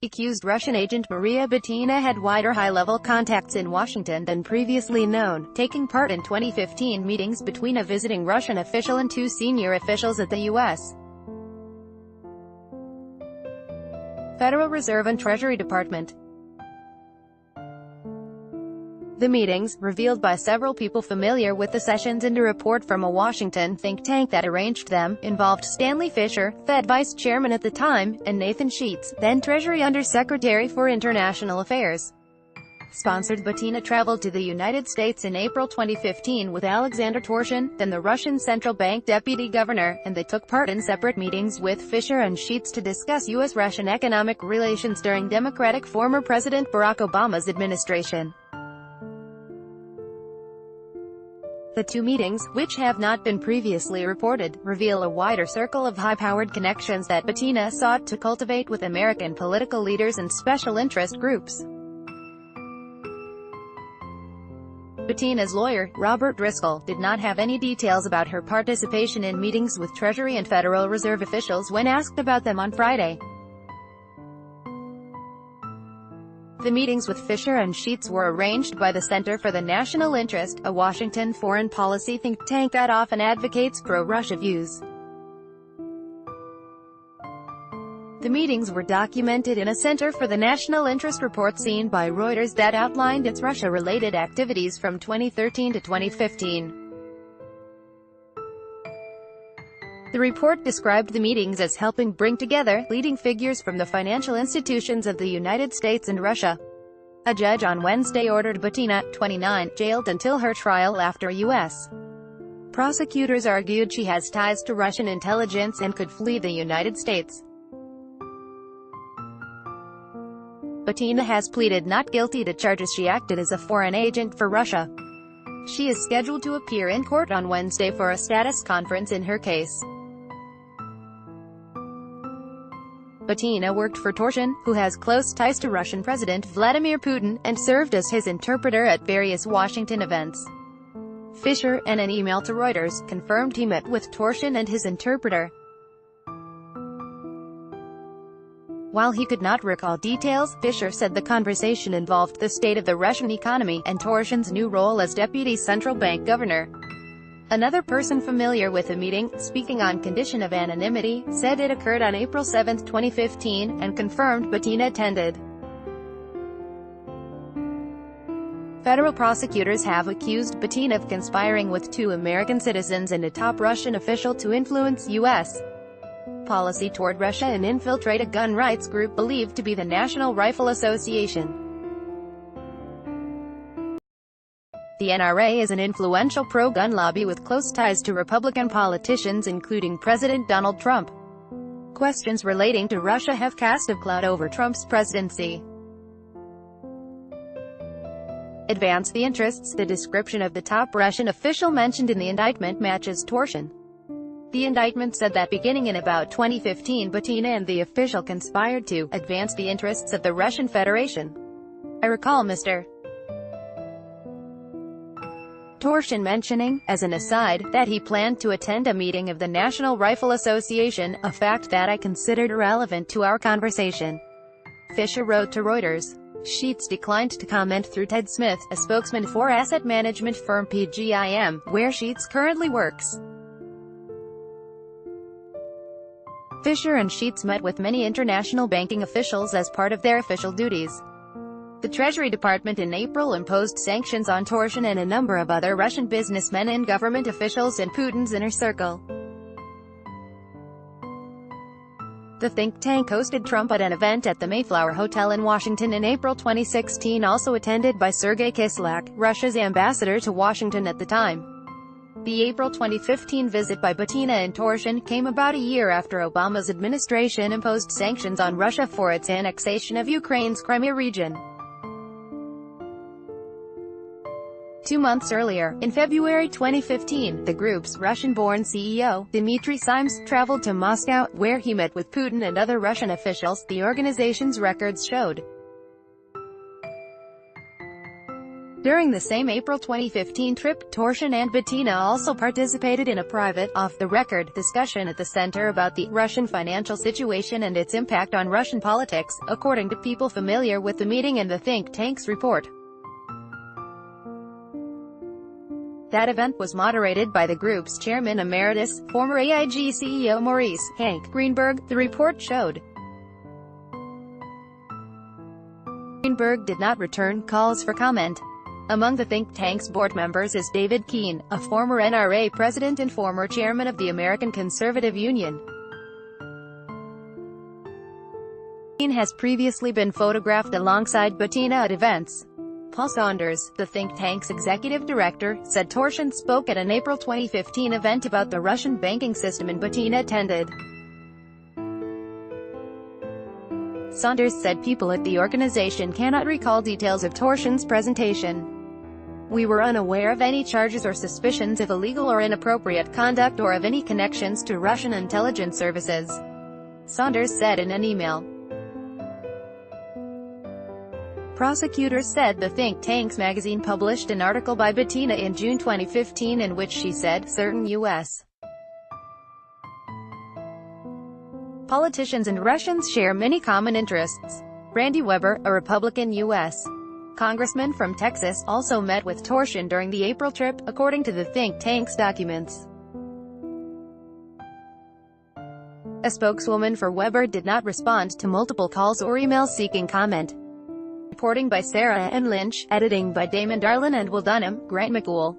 Accused Russian agent Maria Butina had wider high-level contacts in Washington than previously known, taking part in 2015 meetings between a visiting Russian official and two senior officials at the U.S. Federal Reserve and Treasury Department. The meetings, revealed by several people familiar with the sessions in a report from a Washington think tank that arranged them, involved Stanley Fischer, Fed vice chairman at the time, and Nathan Sheets, then Treasury Undersecretary for International Affairs. Sponsored. Butina traveled to the United States in April 2015 with Alexander Torshin, then the Russian Central Bank deputy governor, and they took part in separate meetings with Fischer and Sheets to discuss U.S.-Russian economic relations during Democratic former President Barack Obama's administration. The two meetings, which have not been previously reported, reveal a wider circle of high-powered connections that Butina sought to cultivate with American political leaders and special interest groups. Butina's lawyer, Robert Driscoll, did not have any details about her participation in meetings with Treasury and Federal Reserve officials when asked about them on Friday. The meetings with Fischer and Sheets were arranged by the Center for the National Interest, a Washington foreign policy think tank that often advocates pro-Russia views. The meetings were documented in a Center for the National Interest report seen by Reuters that outlined its Russia-related activities from 2013 to 2015. The report described the meetings as helping bring together leading figures from the financial institutions of the United States and Russia. A judge on Wednesday ordered Butina, 29, jailed until her trial after U.S. prosecutors argued she has ties to Russian intelligence and could flee the United States. Butina has pleaded not guilty to charges she acted as a foreign agent for Russia. She is scheduled to appear in court on Wednesday for a status conference in her case. Butina worked for Torshin, who has close ties to Russian President Vladimir Putin, and served as his interpreter at various Washington events. Fischer, in an email to Reuters, confirmed he met with Torshin and his interpreter. While he could not recall details, Fischer said the conversation involved the state of the Russian economy, and Torshin's new role as deputy central bank governor. Another person familiar with the meeting, speaking on condition of anonymity, said it occurred on April 7, 2015, and confirmed Butina attended. Federal prosecutors have accused Butina of conspiring with two American citizens and a top Russian official to influence U.S. policy toward Russia and infiltrate a gun rights group believed to be the National Rifle Association. The NRA is an influential pro-gun lobby with close ties to Republican politicians including President Donald Trump. Questions relating to Russia have cast a cloud over Trump's presidency. Advance the interests. The description of the top Russian official mentioned in the indictment matches Torshin. The indictment said that beginning in about 2015 Butina and the official conspired to advance the interests of the Russian Federation. I recall Mr. Torshin mentioning, as an aside, that he planned to attend a meeting of the National Rifle Association, a fact that I considered irrelevant to our conversation. Fischer wrote to Reuters. Sheets declined to comment through Ted Smith, a spokesman for asset management firm PGIM, where Sheets currently works. Fischer and Sheets met with many international banking officials as part of their official duties. The Treasury Department in April imposed sanctions on Torshin and a number of other Russian businessmen and government officials in Putin's inner circle. The think tank hosted Trump at an event at the Mayflower Hotel in Washington in April 2016, also attended by Sergei Kislyak, Russia's ambassador to Washington at the time. The April 2015 visit by Butina and Torshin came about a year after Obama's administration imposed sanctions on Russia for its annexation of Ukraine's Crimea region. 2 months earlier, in February 2015, the group's Russian-born CEO, Dmitry Simes, traveled to Moscow, where he met with Putin and other Russian officials, the organization's records showed. During the same April 2015 trip, Torsion and Butina also participated in a private, off-the-record discussion at the center about the Russian financial situation and its impact on Russian politics, according to people familiar with the meeting and the think tank's report. That event was moderated by the group's chairman emeritus, former AIG CEO Maurice "Hank" Greenberg, the report showed. Greenberg did not return calls for comment. Among the think tank's board members is David Keene, a former NRA president and former chairman of the American Conservative Union. Keene has previously been photographed alongside Butina at events. Paul Saunders, the think tank's executive director, said Torsion spoke at an April 2015 event about the Russian banking system and Butina attended. Saunders said people at the organization cannot recall details of Torsion's presentation. "We were unaware of any charges or suspicions of illegal or inappropriate conduct or of any connections to Russian intelligence services," Saunders said in an email. Prosecutors said the think tank's magazine published an article by Butina in June 2015 in which she said certain U.S. politicians and Russians share many common interests. Randy Weber, a Republican U.S. congressman from Texas, also met with Torsion during the April trip, according to the think tank's documents. A spokeswoman for Weber did not respond to multiple calls or emails seeking comment. Reporting by Sarah N. Lynch, editing by Damon Darlin and Will Dunham, Grant McCool.